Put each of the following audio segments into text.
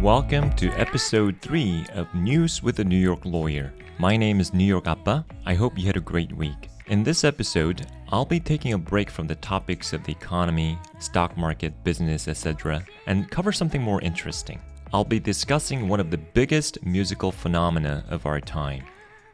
Welcome to episode 3 of News with a New York Lawyer. My name is New York Appa. I hope you had a great week. In this episode, I'll be taking a break from the topics of the economy, stock market, business, etc., and cover something more interesting. I'll be discussing one of the biggest musical phenomena of our time,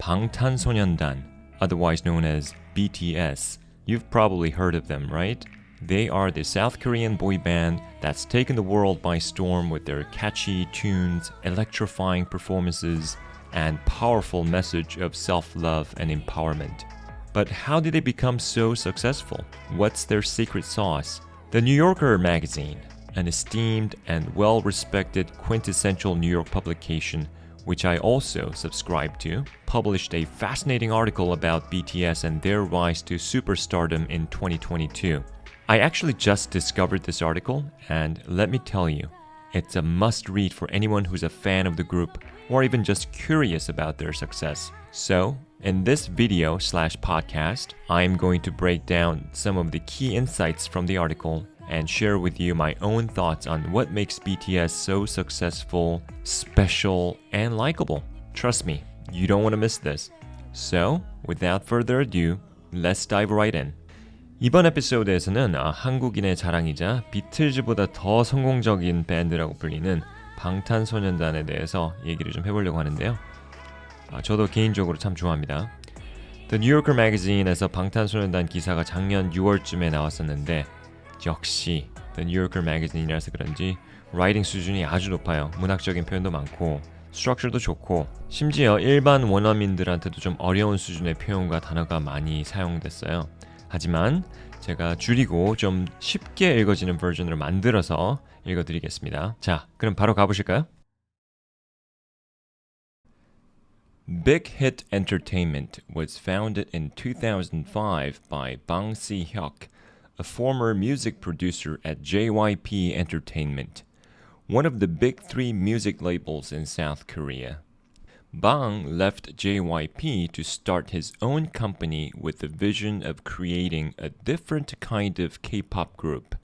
방탄소년단, otherwise known as BTS. You've probably heard of them, right? They are the South Korean boy band that's taken the world by storm with their catchy tunes, electrifying performances, and powerful message of self-love and empowerment. But how did they become so successful? What's their secret sauce? The New Yorker magazine, an esteemed and well-respected quintessential New York publication, which I also subscribe to, published a fascinating article about BTS and their rise to superstardom in 2022. I actually just discovered this article, and let me tell you, it's a must-read for anyone who's a fan of the group or even just curious about their success. So, in this video/podcast, I'm going to break down some of the key insights from the article and share with you my own thoughts on what makes BTS so successful, special, and likable. Trust me, you don't want to miss this. So, without further ado, let's dive right in. 이번 에피소드에서는 한국인의 자랑이자 비틀즈보다 더 성공적인 밴드라고 불리는 방탄소년단에 대해서 얘기를 좀 해보려고 하는데요. 저도 개인적으로 참 좋아합니다. The New Yorker magazine에서 방탄소년단 기사가 작년 6월쯤에 나왔었는데 역시 The New Yorker magazine이라서 그런지 라이팅 수준이 아주 높아요. 문학적인 표현도 많고 스트럭처도 좋고 심지어 일반 원어민들한테도 좀 어려운 수준의 표현과 단어가 많이 사용됐어요. 하지만 제가 줄이고 좀 쉽게 읽어지는 버전으로 만들어서 읽어드리겠습니다. 자, 그럼 바로 가보실까요? Big Hit Entertainment was founded in 2005 by Bang Si-hyuk, a former music producer at JYP Entertainment, one of the big three music labels in South Korea. Bang left JYP to start his own company with the vision of creating a different kind of K-pop group.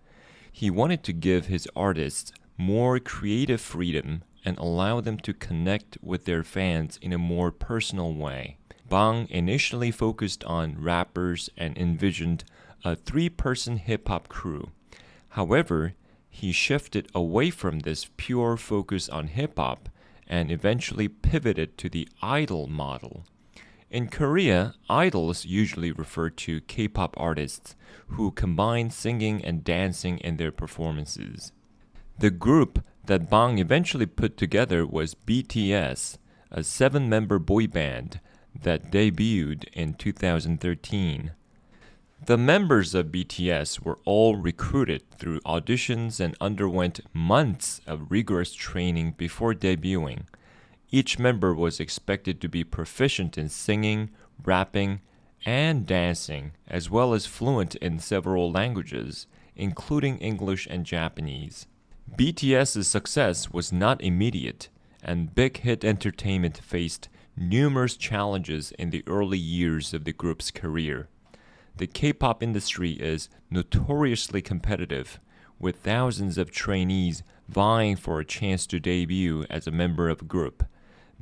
He wanted to give his artists more creative freedom and allow them to connect with their fans in a more personal way. Bang initially focused on rappers and envisioned a 3-person hip-hop crew. However, he shifted away from this pure focus on hip-hop and eventually pivoted to the idol model. In Korea, idols usually refer to K-pop artists who combine singing and dancing in their performances. The group that Bang eventually put together was BTS, a 7-member boy band that debuted in 2013. The members of BTS were all recruited through auditions and underwent months of rigorous training before debuting. Each member was expected to be proficient in singing, rapping, and dancing, as well as fluent in several languages, including English and Japanese. BTS's success was not immediate, and Big Hit Entertainment faced numerous challenges in the early years of the group's career. The K-pop industry is notoriously competitive, with thousands of trainees vying for a chance to debut as a member of a group.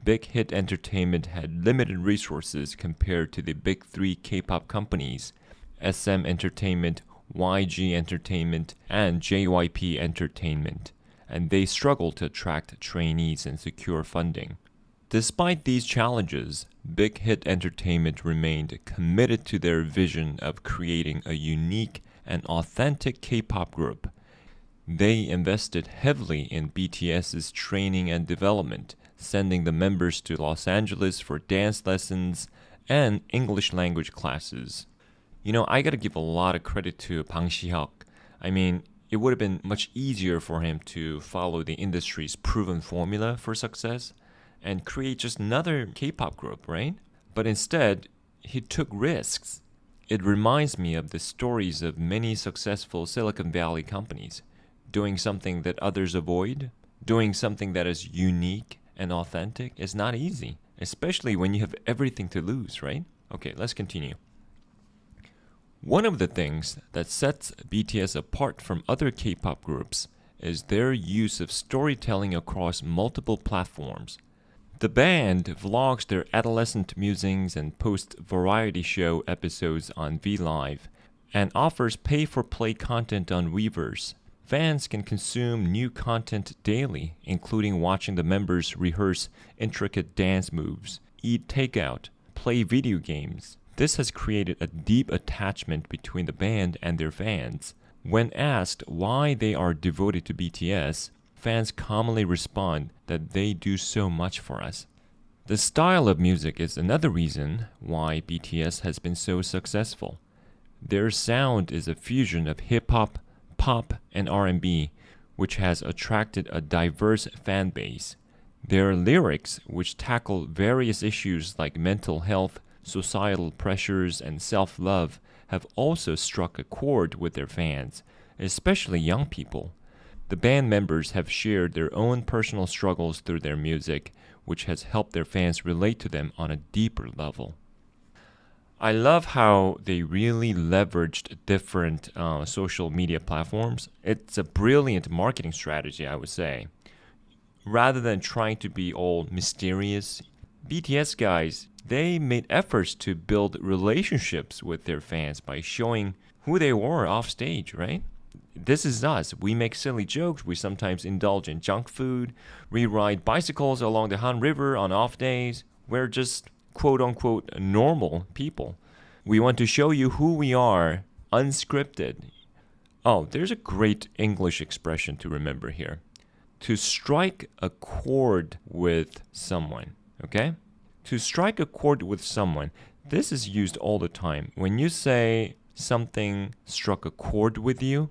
Big Hit Entertainment had limited resources compared to the big three K-pop companies, SM Entertainment, YG Entertainment, and JYP Entertainment, and they struggled to attract trainees and secure funding. Despite these challenges, Big Hit Entertainment remained committed to their vision of creating a unique and authentic K-pop group. They invested heavily in BTS's training and development, sending the members to Los Angeles for dance lessons and English language classes. You know, I gotta give a lot of credit to Bang Si-hyuk. I mean, it would have been much easier for him to follow the industry's proven formula for success and create just another K-pop group, right? But instead, he took risks. It reminds me of the stories of many successful Silicon Valley companies, doing something that others avoid, doing something that is unique and authentic is not easy, especially when you have everything to lose, right? Okay, let's continue. One of the things that sets BTS apart from other K-pop groups is their use of storytelling across multiple platforms. The band vlogs their adolescent musings and posts variety show episodes on VLive and offers pay-for-play content on Weverse. Fans can consume new content daily, including watching the members rehearse intricate dance moves, eat takeout, play video games. This has created a deep attachment between the band and their fans. When asked why they are devoted to BTS, fans commonly respond that they do so much for us. The style of music is another reason why BTS has been so successful. Their sound is a fusion of hip-hop, pop, and R&B, which has attracted a diverse fan base. Their lyrics, which tackle various issues like mental health, societal pressures, and self-love, have also struck a chord with their fans, especially young people. The band members have shared their own personal struggles through their music, which has helped their fans relate to them on a deeper level. I love how they really leveraged different social media platforms. It's a brilliant marketing strategy, I would say. Rather than trying to be all mysterious, BTS guys, they made efforts to build relationships with their fans by showing who they were off stage, right? This is us. We make silly jokes. We sometimes indulge in junk food. We ride bicycles along the Han River on off days. We're just quote-unquote normal people. We want to show you who we are, unscripted. Oh, there's a great English expression to remember here. To strike a chord with someone, okay? To strike a chord with someone, this is used all the time. When you say something struck a chord with you,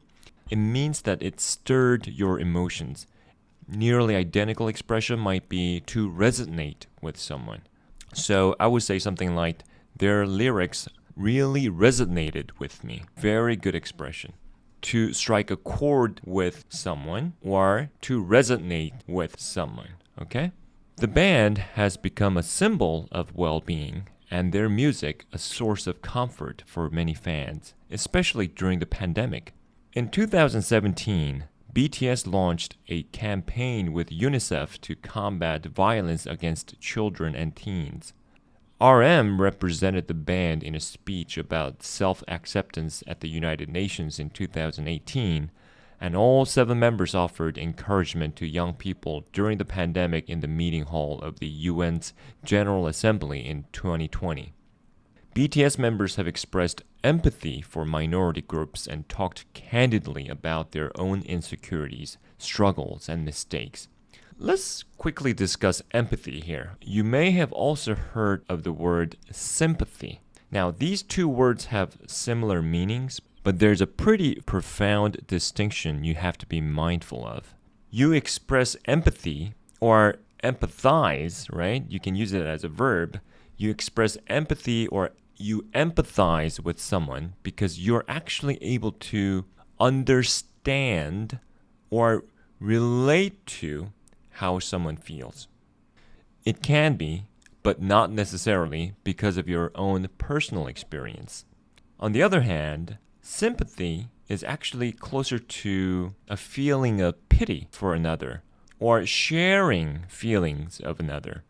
it means that it stirred your emotions. Nearly identical expression might be to resonate with someone. So I would say something like, their lyrics really resonated with me. Very good expression. To strike a chord with someone or to resonate with someone, okay? The band has become a symbol of well-being and their music a source of comfort for many fans, especially during the pandemic. In 2017, BTS launched a campaign with UNICEF to combat violence against children and teens. RM represented the band in a speech about self-acceptance at the United Nations in 2018, and all 7 members offered encouragement to young people during the pandemic in the meeting hall of the UN's General Assembly in 2020. BTS members have expressed empathy for minority groups and talked candidly about their own insecurities, struggles, and mistakes. Let's quickly discuss empathy here. You may have also heard of the word sympathy. Now, these two words have similar meanings, but there's a pretty profound distinction you have to be mindful of. You express empathy or empathize, right? You can use it as a verb. You express empathy or you empathize with someone because you're actually able to understand or relate to how someone feels. It can be, but not necessarily because of your own personal experience. On the other hand, sympathy is actually closer to a feeling of pity for another or sharing feelings of another.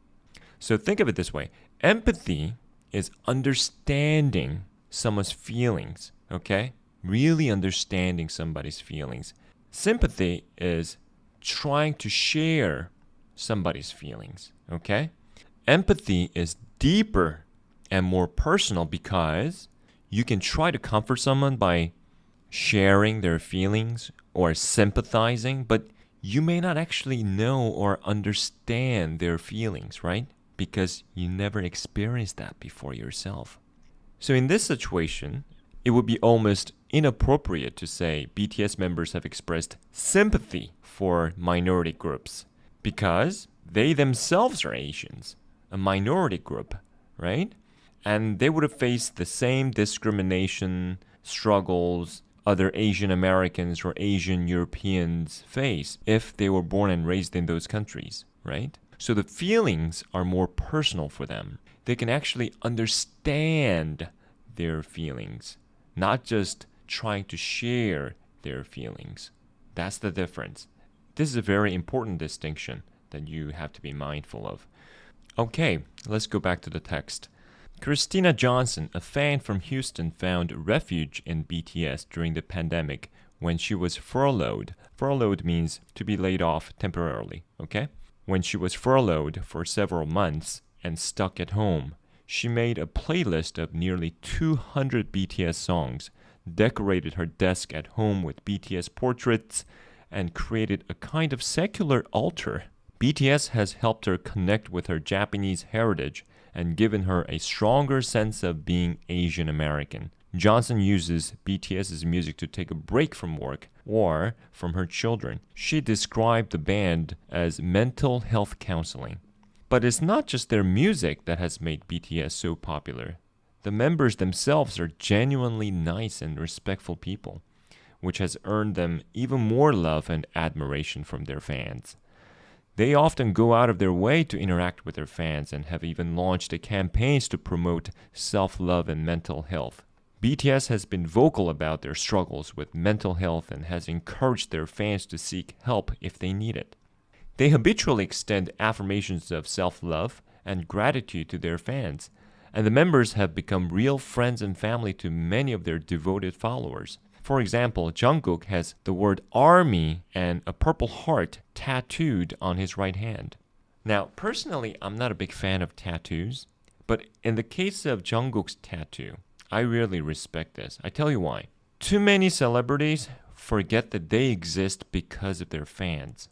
So think of it this way. Empathy is understanding someone's feelings, okay? Really understanding somebody's feelings. Sympathy is trying to share somebody's feelings, okay? Empathy is deeper and more personal because you can try to comfort someone by sharing their feelings or sympathizing, but you may not actually know or understand their feelings, right? Because you never experienced that before yourself. So in this situation, it would be almost inappropriate to say BTS members have expressed sympathy for minority groups because they themselves are Asians, a minority group, right? And they would have faced the same discrimination, struggles other Asian Americans or Asian Europeans face if they were born and raised in those countries, right? So the feelings are more personal for them. They can actually understand their feelings, not just trying to share their feelings. That's the difference. This is a very important distinction that you have to be mindful of. Okay, let's go back to the text. Christina Johnson, a fan from Houston, found refuge in BTS during the pandemic when she was furloughed. Furloughed means to be laid off temporarily, okay? When she was furloughed for several months and stuck at home, she made a playlist of nearly 200 BTS songs, decorated her desk at home with BTS portraits, and created a kind of secular altar. BTS has helped her connect with her Japanese heritage and given her a stronger sense of being Asian American. Johnson uses BTS's music to take a break from work or from her children. She described the band as mental health counseling. But it's not just their music that has made BTS so popular. The members themselves are genuinely nice and respectful people, which has earned them even more love and admiration from their fans. They often go out of their way to interact with their fans and have even launched campaigns to promote self-love and mental health. BTS has been vocal about their struggles with mental health and has encouraged their fans to seek help if they need it. They habitually extend affirmations of self-love and gratitude to their fans, and the members have become real friends and family to many of their devoted followers. For example, Jungkook has the word ARMY and a purple heart tattooed on his right hand. Now, personally, I'm not a big fan of tattoos, but in the case of Jungkook's tattoo, I really respect this. I tell you why. Too many celebrities forget that they exist because of their fans.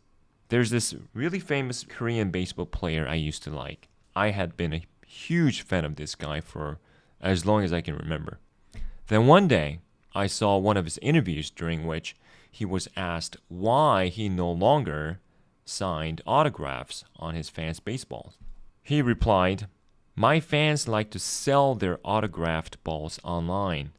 There's this really famous Korean baseball player I used to like. I had been a huge fan of this guy for as long as I can remember. Then one day, I saw one of his interviews during which he was asked why he no longer signed autographs on his fans' baseballs. He replied, "My fans like to sell their autographed balls online.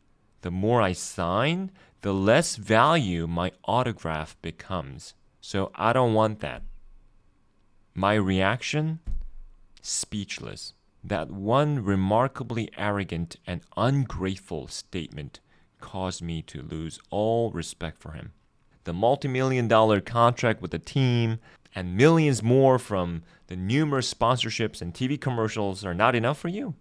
The more I sign, the less value my autograph becomes. So I don't want that." My reaction? Speechless. That one remarkably arrogant and ungrateful statement caused me to lose all respect for him. The multi-million-dollar contract with the team and millions more from the numerous sponsorships and TV commercials are not enough for you?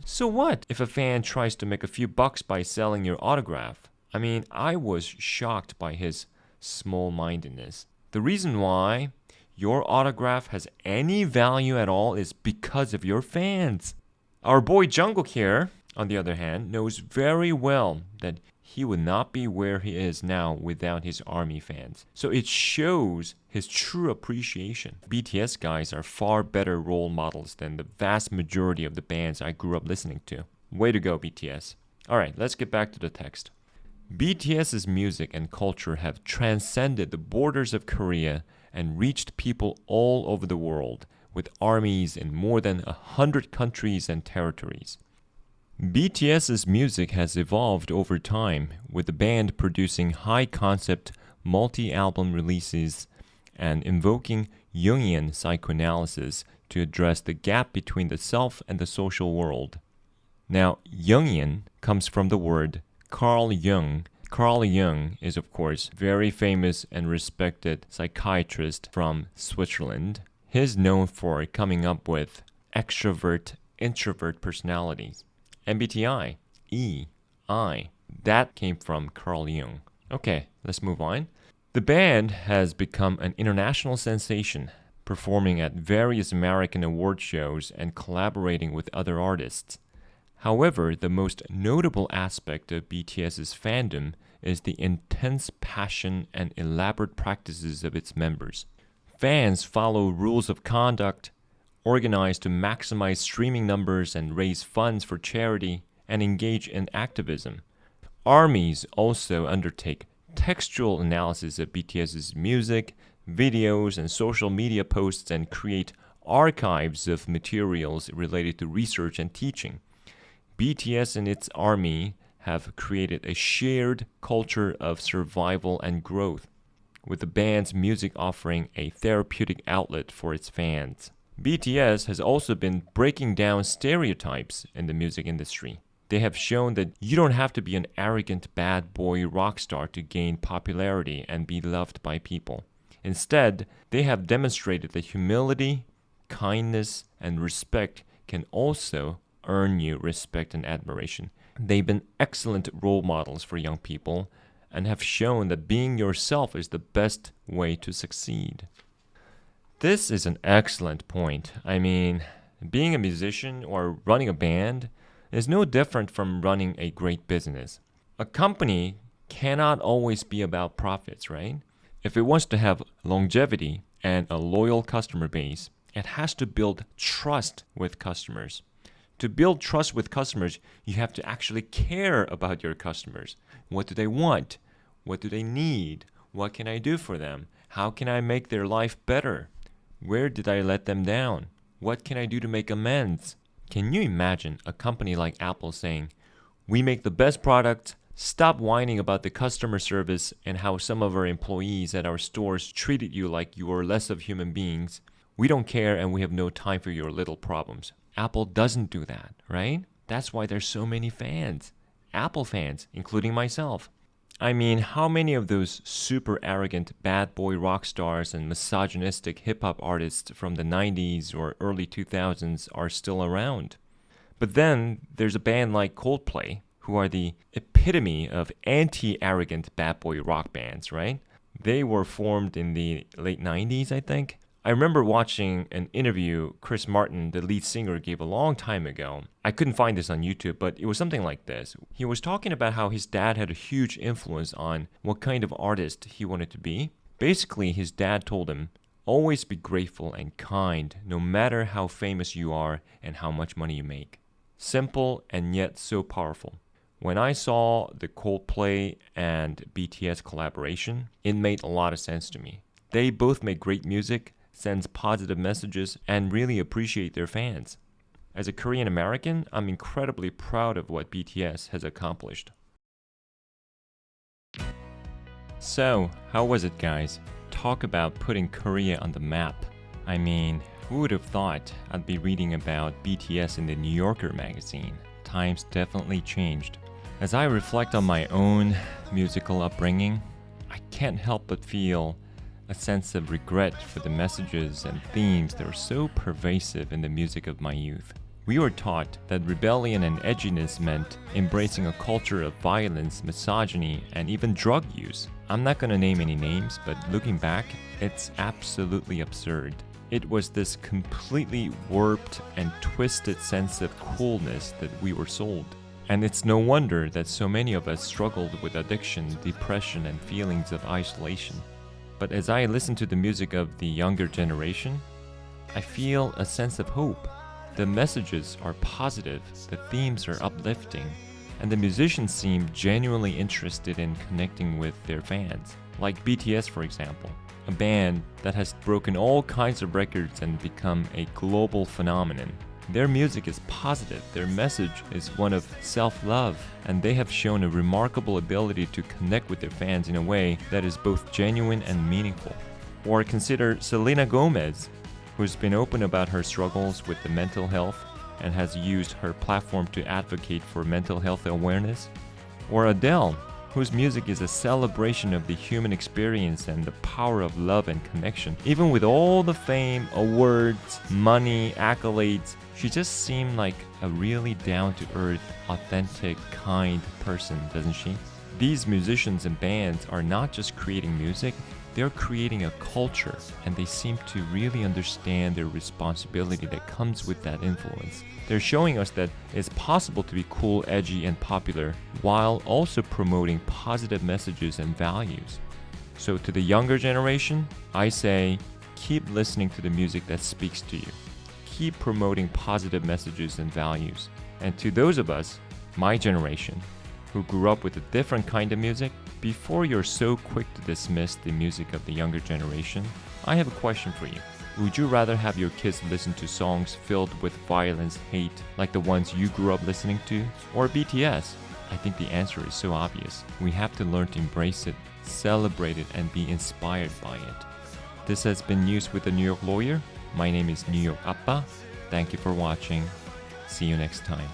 So what if a fan tries to make a few bucks by selling your autograph? I mean, I was shocked by his small-mindedness. The reason why your autograph has any value at all is because of your fans. Our boy Jungkook here, on the other hand, knows very well that he would not be where he is now without his ARMY fans. So it shows his true appreciation. BTS guys are far better role models than the vast majority of the bands I grew up listening to. Way to go, BTS. Alright, let's get back to the text. BTS's music and culture have transcended the borders of Korea and reached people all over the world, with armies in more than 100 countries and territories. BTS's music has evolved over time, with the band producing high-concept multi-album releases and invoking Jungian psychoanalysis to address the gap between the self and the social world. Now, Jungian comes from the word Carl Jung. Carl Jung is, of course, very famous and respected psychiatrist from Switzerland. He's known for coming up with extrovert-introvert personalities. MBTI, E, I. That came from Carl Jung. Okay, let's move on. The band has become an international sensation, performing at various American award shows and collaborating with other artists. However, the most notable aspect of BTS's fandom is the intense passion and elaborate practices of its members. Fans follow rules of conduct, organize to maximize streaming numbers and raise funds for charity, and engage in activism. Armies also undertake textual analysis of BTS's music, videos, and social media posts and create archives of materials related to research and teaching. BTS and its army have created a shared culture of survival and growth, with the band's music offering a therapeutic outlet for its fans. BTS has also been breaking down stereotypes in the music industry. They have shown that you don't have to be an arrogant bad boy rock star to gain popularity and be loved by people. Instead, they have demonstrated that humility, kindness, and respect can also earn you respect and admiration. They've been excellent role models for young people and have shown that being yourself is the best way to succeed. This is an excellent point. I mean, being a musician or running a band is no different from running a great business. A company cannot always be about profits, right? If it wants to have longevity and a loyal customer base, it has to build trust with customers. To build trust with customers, you have to actually care about your customers. What do they want? What do they need? What can I do for them? How can I make their life better? Where did I let them down? What can I do to make amends? Can you imagine a company like Apple saying, "We make the best products, stop whining about the customer service and how some of our employees at our stores treated you like you were less of human beings. We don't care and we have no time for your little problems." Apple doesn't do that, right? That's why there's so many fans. Apple fans, including myself. I mean, how many of those super arrogant bad boy rock stars and misogynistic hip-hop artists from the 90s or early 2000s are still around? But then there's a band like Coldplay, who are the epitome of anti-arrogant bad boy rock bands, right? They were formed in the late 90s, I think. I remember watching an interview Chris Martin, the lead singer, gave a long time ago. I couldn't find this on YouTube, but it was something like this. He was talking about how his dad had a huge influence on what kind of artist he wanted to be. Basically, his dad told him, always be grateful and kind, no matter how famous you are and how much money you make. Simple and yet so powerful. When I saw the Coldplay and BTS collaboration, it made a lot of sense to me. They both make great music, sends positive messages, and really appreciate their fans. As a Korean American, I'm incredibly proud of what BTS has accomplished. So, how was it, guys? Talk about putting Korea on the map. I mean, who would have thought I'd be reading about BTS in the New Yorker magazine? Times definitely changed. As I reflect on my own musical upbringing, I can't help but feel a sense of regret for the messages and themes that were so pervasive in the music of my youth. We were taught that rebellion and edginess meant embracing a culture of violence, misogyny, and even drug use. I'm not going to name any names, but looking back, it's absolutely absurd. It was this completely warped and twisted sense of coolness that we were sold. And it's no wonder that so many of us struggled with addiction, depression, and feelings of isolation. But as I listen to the music of the younger generation, I feel a sense of hope. The messages are positive, the themes are uplifting, and the musicians seem genuinely interested in connecting with their fans. Like BTS, for example, a band that has broken all kinds of records and become a global phenomenon. Their music is positive, their message is one of self-love, and they have shown a remarkable ability to connect with their fans in a way that is both genuine and meaningful. Or consider Selena Gomez, who's been open about her struggles with the mental health and has used her platform to advocate for mental health awareness. Or Adele, whose music is a celebration of the human experience and the power of love and connection. Even with all the fame, awards, money, accolades, she just seemed like a really down-to-earth, authentic, kind person, doesn't she? These musicians and bands are not just creating music, they're creating a culture, and they seem to really understand their responsibility that comes with that influence. They're showing us that it's possible to be cool, edgy, and popular while also promoting positive messages and values. So to the younger generation, I say, keep listening to the music that speaks to you. Keep promoting positive messages and values. And to those of us, my generation, who grew up with a different kind of music, before you're so quick to dismiss the music of the younger generation, I have a question for you. Would you rather have your kids listen to songs filled with violence, hate, like the ones you grew up listening to, or BTS? I think the answer is so obvious. We have to learn to embrace it, celebrate it, and be inspired by it. This has been News with the New York Lawyer. My name is New York Appa. Thank you for watching. See you next time.